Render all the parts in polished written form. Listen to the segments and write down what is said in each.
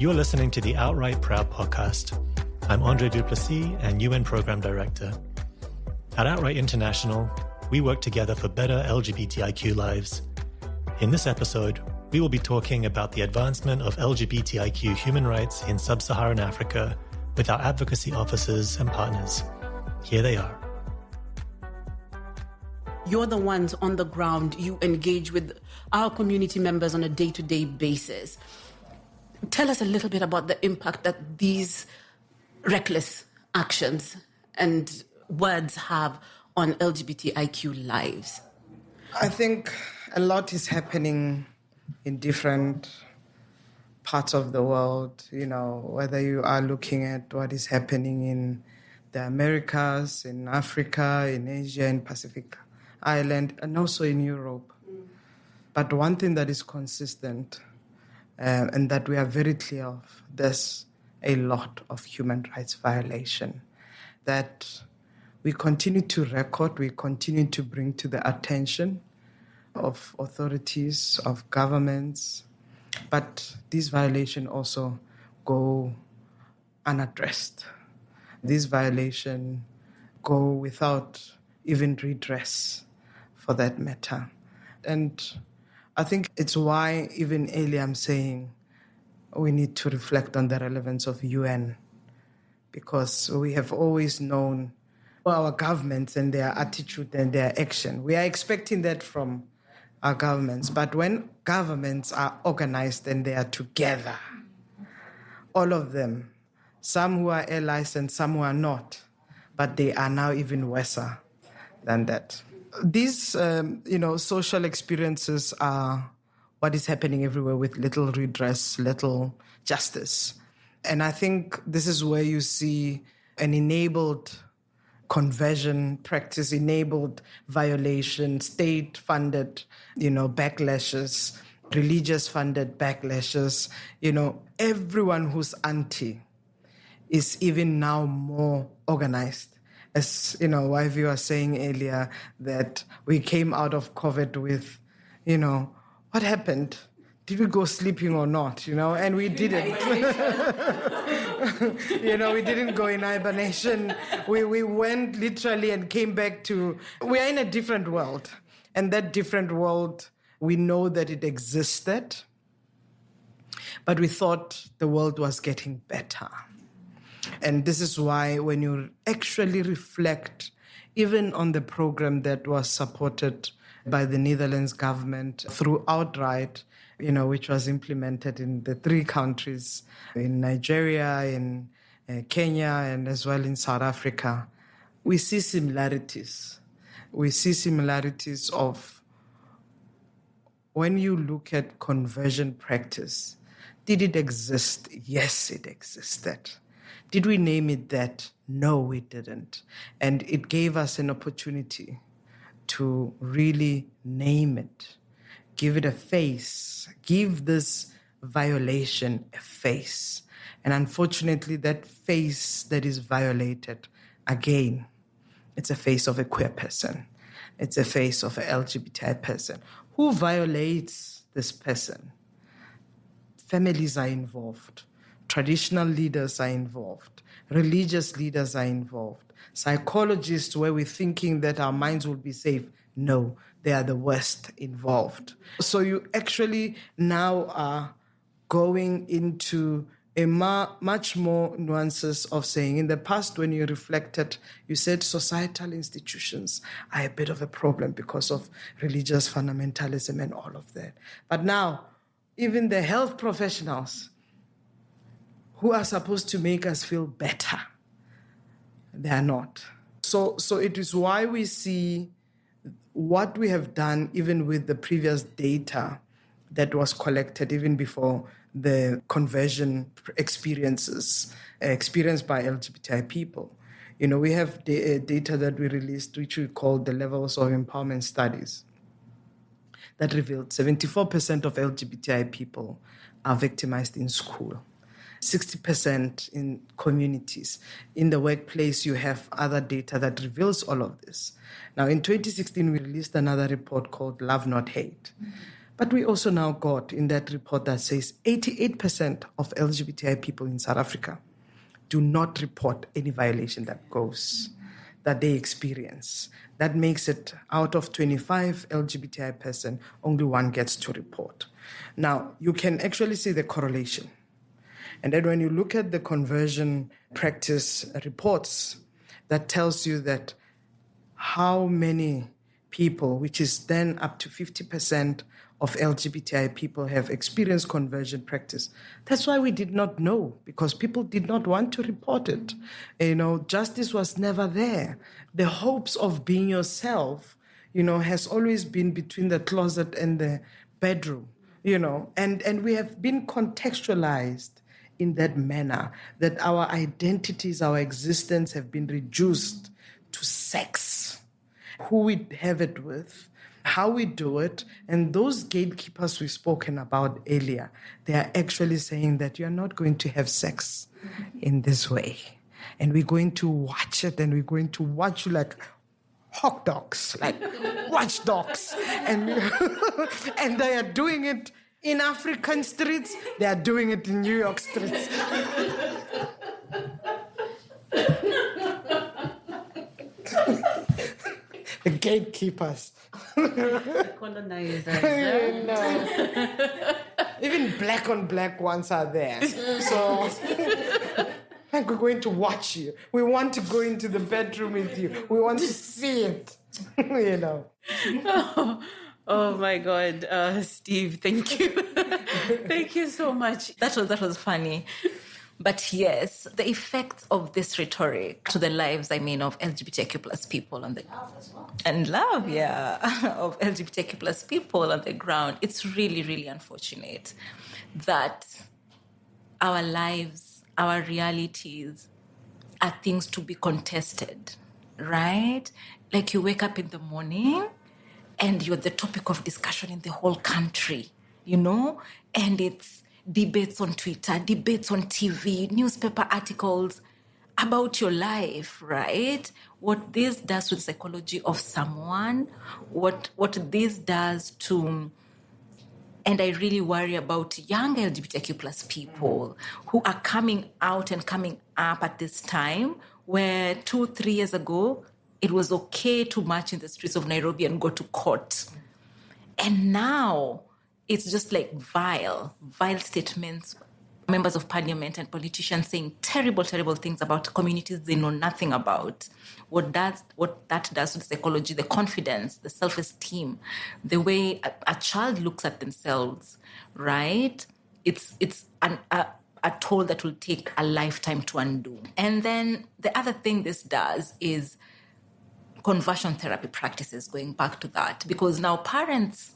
You're listening to the Outright Proud podcast. I'm Andre Duplessis and UN Program Director. At Outright International, we work together for better LGBTIQ lives. In this episode, we will be talking about the advancement of LGBTIQ human rights in Sub-Saharan Africa with our advocacy officers and partners. Here they are. You're the ones on the ground. You engage with our community members on a day-to-day basis. Tell us a little bit about the impact that these reckless actions and words have on LGBTIQ lives. I think a lot is happening in different parts of the world, whether you are looking at what is happening in the Americas, in Africa, in Asia, in Pacific Island, and also in Europe. But one thing that is consistent and that we are very clear of, there's a lot of human rights violation that we continue to record, we continue to bring to the attention of authorities, of governments, but these violations also go unaddressed. These violations go without even redress, for that matter. And I think it's why even earlier I'm saying we need to reflect on the relevance of UN, because we have always known our governments and their attitude and their action. We are expecting that from our governments. But when governments are organized and they are together, all of them, some who are allies and some who are not, but they are now even worse than that. These, social experiences are what is happening everywhere with little redress, little justice. And I think this is where you see an enabled conversion practice, enabled violation, state-funded, backlashes, religious-funded backlashes. Everyone who's anti is even now more organized. As, Yvee was saying earlier, that we came out of COVID with, what happened? Did we go sleeping or not? And we didn't. We didn't go in hibernation. We went literally and came back to, we are in a different world. And that different world, we know that it existed, but we thought the world was getting better. And this is why when you actually reflect, even on the program that was supported by the Netherlands government through Outright, which was implemented in the 3 countries, in Nigeria, in Kenya, and as well in South Africa, we see similarities. We see similarities of when you look at conversion practice, did it exist? Yes, it existed. Did we name it that? No, we didn't. And it gave us an opportunity to really name it, give it a face, give this violation a face. And unfortunately, that face that is violated, again, it's a face of a queer person. It's a face of an LGBTI person. Who violates this person? Families are involved. Traditional leaders are involved. Religious leaders are involved. Psychologists, where we're thinking that our minds will be safe, no, they are the worst involved. So you actually now are going into a much more nuances of saying, in the past when you reflected, you said societal institutions are a bit of a problem because of religious fundamentalism and all of that. But now, even the health professionals who are supposed to make us feel better, they are not. So it is why we see what we have done, even with the previous data that was collected even before the conversion experiences experienced by LGBTI people. We have data that we released, which we call the levels of empowerment studies, that revealed 74% of LGBTI people are victimized in school. 60% in communities. In the workplace, you have other data that reveals all of this. Now, in 2016, we released another report called Love Not Hate, But we also now got in that report that says 88% of LGBTI people in South Africa do not report any violation that they experience. That makes it out of 25 LGBTI person, only one gets to report. Now, you can actually see the correlation. And then when you look at the conversion practice reports, that tells you that how many people, which is then up to 50% of LGBTI people, have experienced conversion practice. That's why we did not know, because people did not want to report it. Justice was never there. The hopes of being yourself, has always been between the closet and the bedroom, and we have been contextualized in that manner, that our identities, our existence have been reduced to sex, who we have it with, how we do it. And those gatekeepers we've spoken about earlier, they are actually saying that you're not going to have sex in this way. And we're going to watch it, and we're going to watch you like hawk dogs, like watchdogs. And, and they are doing it in African streets, they are doing it in New York streets. The gatekeepers. The colonizers. Even black on black ones are there. So like, we're going to watch you. We want to go into the bedroom with you. We want to see it. Oh my God, Steve, thank you. Thank you so much. That was funny. But yes, the effects of this rhetoric to the lives, of LGBTIQ plus people on the love as well. And love, yeah, of LGBTIQ plus people on the ground. It's really, really unfortunate that our lives, our realities are things to be contested, right? Like you wake up in the morning and you're the topic of discussion in the whole country, and it's debates on Twitter, debates on TV, newspaper articles about your life, right? What this does to the psychology of someone, what this does to, and I really worry about young LGBTQ plus people who are coming out and coming up at this time where 2-3 years ago, it was okay to march in the streets of Nairobi and go to court. And now it's just like vile statements, members of parliament and politicians saying terrible, terrible things about communities they know nothing about. What that does to the psychology, the confidence, the self-esteem, the way a child looks at themselves, right? It's a toll that will take a lifetime to undo. And then the other thing this does is conversion therapy practices, going back to that, because now parents,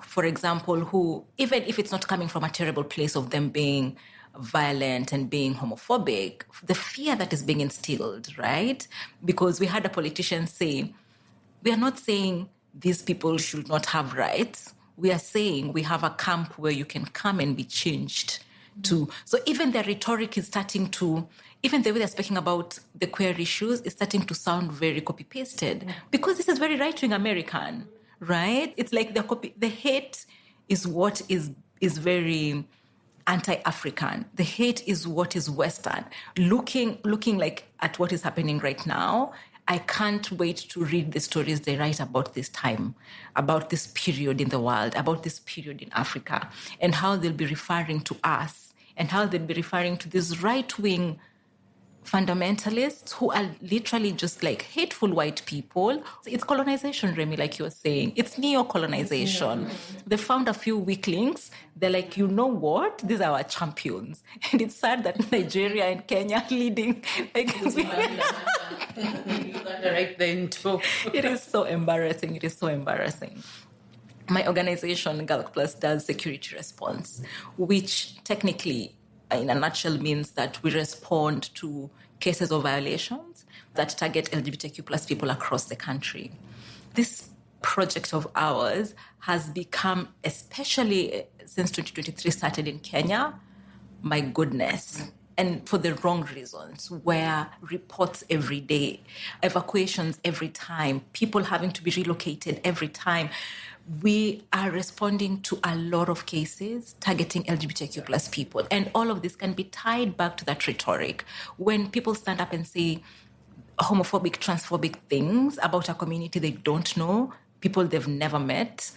for example, who, even if it's not coming from a terrible place of them being violent and being homophobic, the fear that is being instilled, right? Because we had a politician say, we are not saying these people should not have rights. We are saying we have a camp where you can come and be changed to. So even the rhetoric is starting to, even the way they're speaking about the queer issues is starting to sound very copy-pasted, because this is very right-wing American, right? It's like the hate is what is very anti-African. The hate is what is Western. Looking like at what is happening right now, I can't wait to read the stories they write about this time, about this period in the world, about this period in Africa, and how they'll be referring to us, and how they'll be referring to these right-wing fundamentalists who are literally just like hateful white people. It's colonization, Remi, like you were saying. It's neo-colonization. Yeah. They found a few weaklings. They're like, you know what? These are our champions. And it's sad that Nigeria and Kenya are leading. Uganda right then too. It is so embarrassing. It is so embarrassing. My organization, Galck Plus, does security response, which technically, in a nutshell, means that we respond to cases of violations that target LGBTQ plus people across the country. This project of ours has become, especially since 2023 started in Kenya, my goodness, and for the wrong reasons, where reports every day, evacuations every time, people having to be relocated every time, we are responding to a lot of cases targeting LGBTIQ plus people. And all of this can be tied back to that rhetoric. When people stand up and say homophobic, transphobic things about a community they don't know, people they've never met,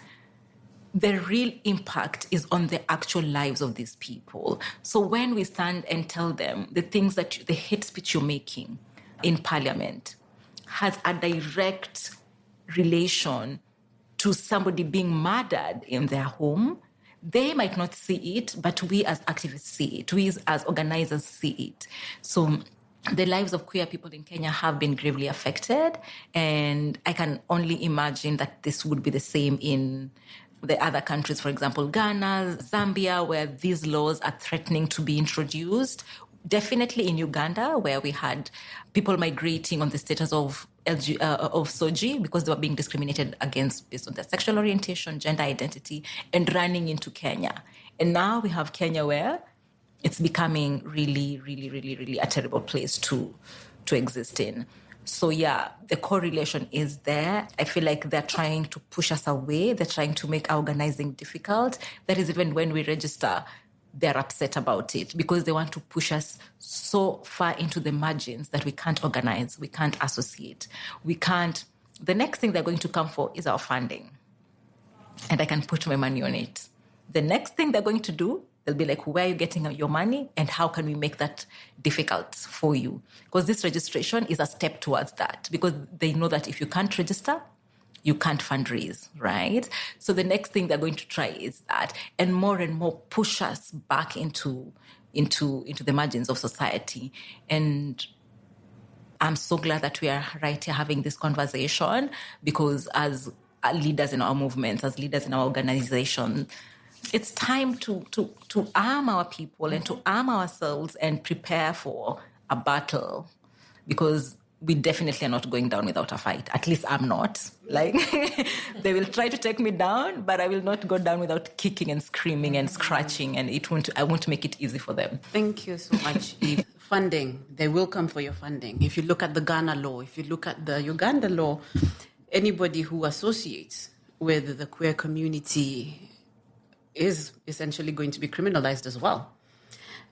the real impact is on the actual lives of these people. So when we stand and tell them the things that the hate speech you're making in Parliament has a direct relation to somebody being murdered in their home, they might not see it, but we as activists see it. We as organizers see it. So the lives of queer people in Kenya have been gravely affected, and I can only imagine that this would be the same in the other countries, for example, Ghana, Zambia, where these laws are threatening to be introduced. Definitely in Uganda, where we had people migrating on the status of SOGI because they were being discriminated against based on their sexual orientation, gender identity, and running into Kenya. And now we have Kenya where it's becoming really, really, really, really a terrible place to exist in. So yeah, the correlation is there. I feel like they're trying to push us away. They're trying to make our organizing difficult. That is, even when we register, they're upset about it because they want to push us so far into the margins that we can't organize, we can't associate, we can't. The next thing they're going to come for is our funding. And I can put my money on it. The next thing they're going to do, they'll be like, where are you getting your money? And how can we make that difficult for you? Because this registration is a step towards that, because they know that if you can't register, you can't fundraise, right? So the next thing they're going to try is that, and more push us back into the margins of society. And I'm so glad that we are right here having this conversation, because as leaders in our movements, as leaders in our organization, it's time to arm our people and to arm ourselves and prepare for a battle, because we definitely are not going down without a fight. At least I'm not. Like, they will try to take me down, but I will not go down without kicking and screaming and scratching, and I won't make it easy for them. Thank you so much, Eve. Funding, they will come for your funding. If you look at the Ghana law, if you look at the Uganda law, anybody who associates with the queer community is essentially going to be criminalized as well.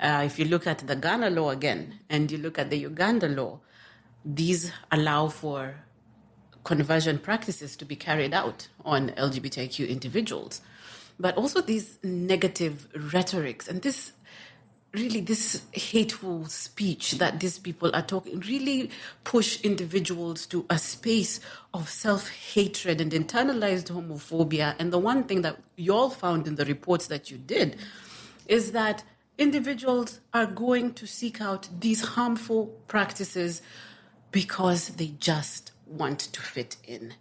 If you look at the Ghana law again, and you look at the Uganda law, these allow for conversion practices to be carried out on LGBTIQ individuals. But also these negative rhetorics and this hateful speech that these people are talking really push individuals to a space of self-hatred and internalized homophobia. And the one thing that you all found in the reports that you did is that individuals are going to seek out these harmful practices because they just want to fit in.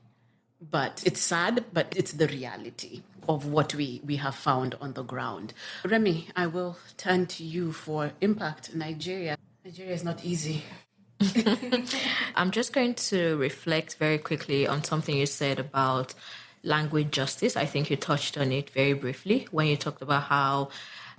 But it's sad, but it's the reality of what we have found on the ground. Remi, I will turn to you for impact. Nigeria is not easy. I'm just going to reflect very quickly on something you said about language justice. I think you touched on it very briefly when you talked about how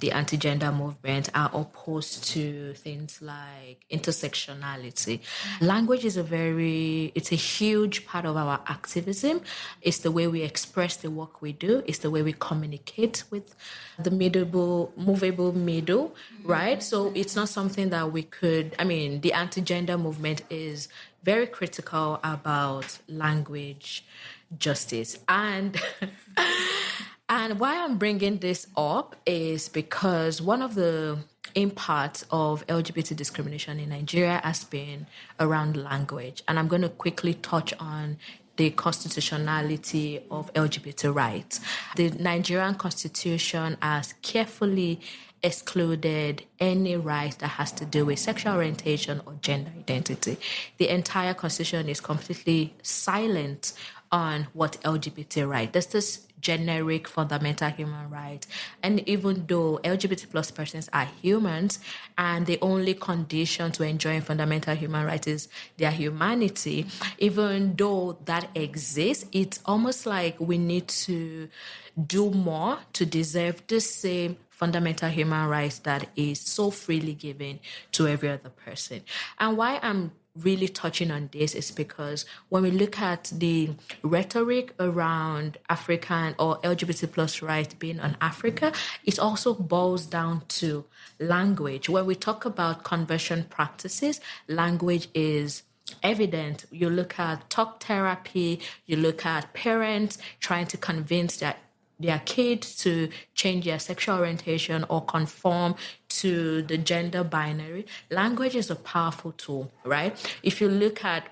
the anti-gender movement are opposed to things like intersectionality. Language is it's a huge part of our activism. It's the way we express the work we do. It's the way we communicate with the movable middle, right? So it's not something that the anti-gender movement is very critical about language justice. And why I'm bringing this up is because one of the impacts of LGBT discrimination in Nigeria has been around language. And I'm going to quickly touch on the constitutionality of LGBT rights. The Nigerian Constitution has carefully excluded any right that has to do with sexual orientation or gender identity. The entire Constitution is completely silent on what LGBT right. There's this generic fundamental human right. And even though LGBT plus persons are humans and the only condition to enjoying fundamental human rights is their humanity, even though that exists, it's almost like we need to do more to deserve the same fundamental human rights that is so freely given to every other person. And why I'm really touching on this is because when we look at the rhetoric around African or LGBT plus rights being on Africa, it also boils down to language. When we talk about conversion practices, language is evident. You look at talk therapy, you look at parents trying to convince their kids to change their sexual orientation or conform to the gender binary. Language is a powerful tool, right? If you look at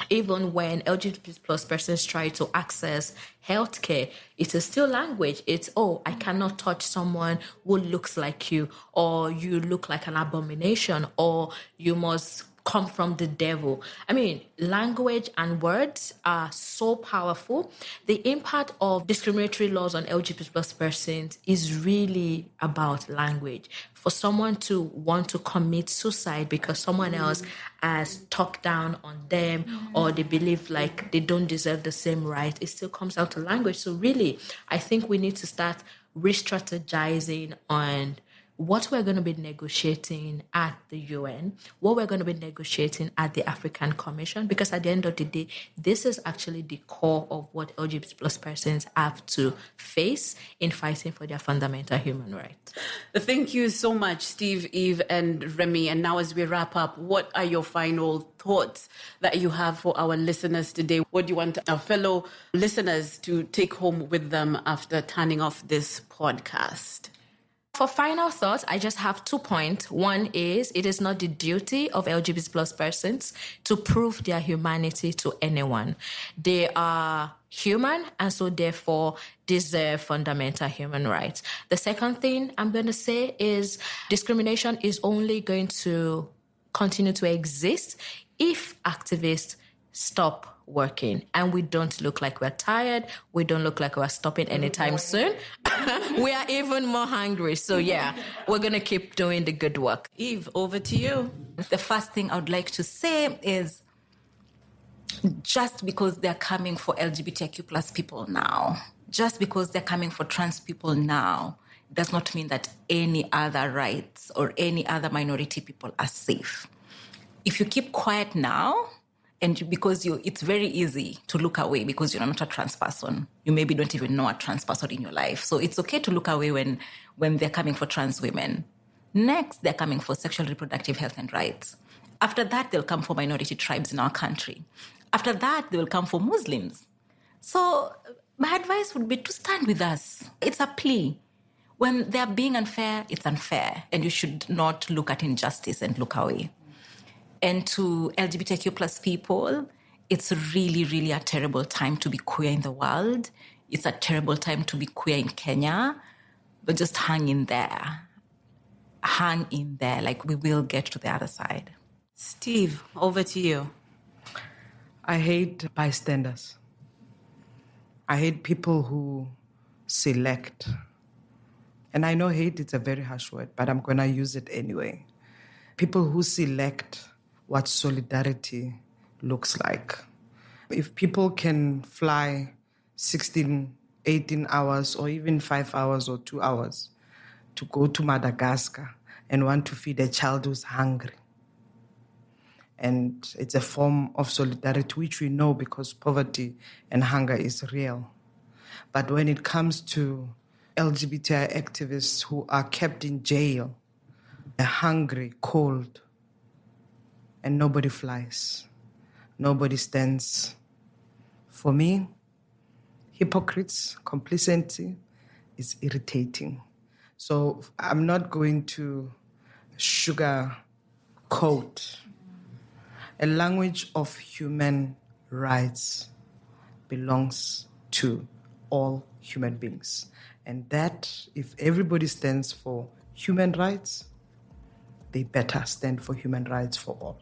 even when LGBT plus persons try to access healthcare, it is still language. It's, I cannot touch someone who looks like you, or you look like an abomination, or you must come from the devil. I mean, language and words are so powerful. The impact of discriminatory laws on LGBT plus persons is really about language. For someone to want to commit suicide because someone else has talked down on them, or they believe like they don't deserve the same right, it still comes out to language. So really, I think we need to start re-strategizing on what we're going to be negotiating at the UN, what we're going to be negotiating at the African Commission, because at the end of the day, this is actually the core of what LGBT plus persons have to face in fighting for their fundamental human rights. Thank you so much, Steve, Yvee, and Remi. And now as we wrap up, what are your final thoughts that you have for our listeners today? What do you want our fellow listeners to take home with them after turning off this podcast? For final thoughts, I just have 2 points. One is, it is not the duty of LGBT plus persons to prove their humanity to anyone. They are human and so therefore deserve fundamental human rights. The second thing I'm going to say is discrimination is only going to continue to exist if activists stop working, and we don't look like we're tired. We don't look like we're stopping anytime soon. We are even more hungry. So yeah, we're going to keep doing the good work. Yvee, over to you. The first thing I would like to say is, just because they're coming for LGBTIQ plus people now, just because they're coming for trans people now, does not mean that any other rights or any other minority people are safe. If you keep quiet now, and because it's very easy to look away because you're not a trans person. You maybe don't even know a trans person in your life. So it's okay to look away when they're coming for trans women. Next, they're coming for sexual reproductive health and rights. After that, they'll come for minority tribes in our country. After that, they will come for Muslims. So my advice would be to stand with us. It's a plea. When they're being unfair, it's unfair. And you should not look at injustice and look away. And to LGBTIQ plus people, it's really, really a terrible time to be queer in the world. It's a terrible time to be queer in Kenya. But just hang in there. Hang in there. Like, we will get to the other side. Steve, over to you. I hate bystanders. I hate people who select. And I know hate is a very harsh word, but I'm going to use it anyway. People who select what solidarity looks like. If people can fly 16, 18 hours or even 5 hours or 2 hours to go to Madagascar and want to feed a child who's hungry, and it's a form of solidarity, which we know because poverty and hunger is real. But when it comes to LGBTI activists who are kept in jail, they're hungry, cold, and nobody flies, nobody stands. For me, hypocrites, complacency is irritating. So I'm not going to sugarcoat. A language of human rights belongs to all human beings. And that, if everybody stands for human rights, they better stand for human rights for all.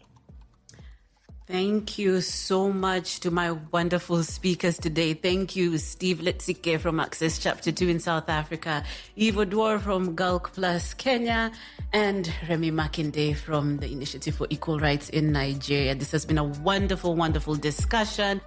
Thank you so much to my wonderful speakers today. Thank you, Steve Letsike from Access Chapter 2 in South Africa, Yvee Odor from Galck Plus Kenya, and Remi Makinde from the Initiative for Equal Rights in Nigeria. This has been a wonderful, wonderful discussion.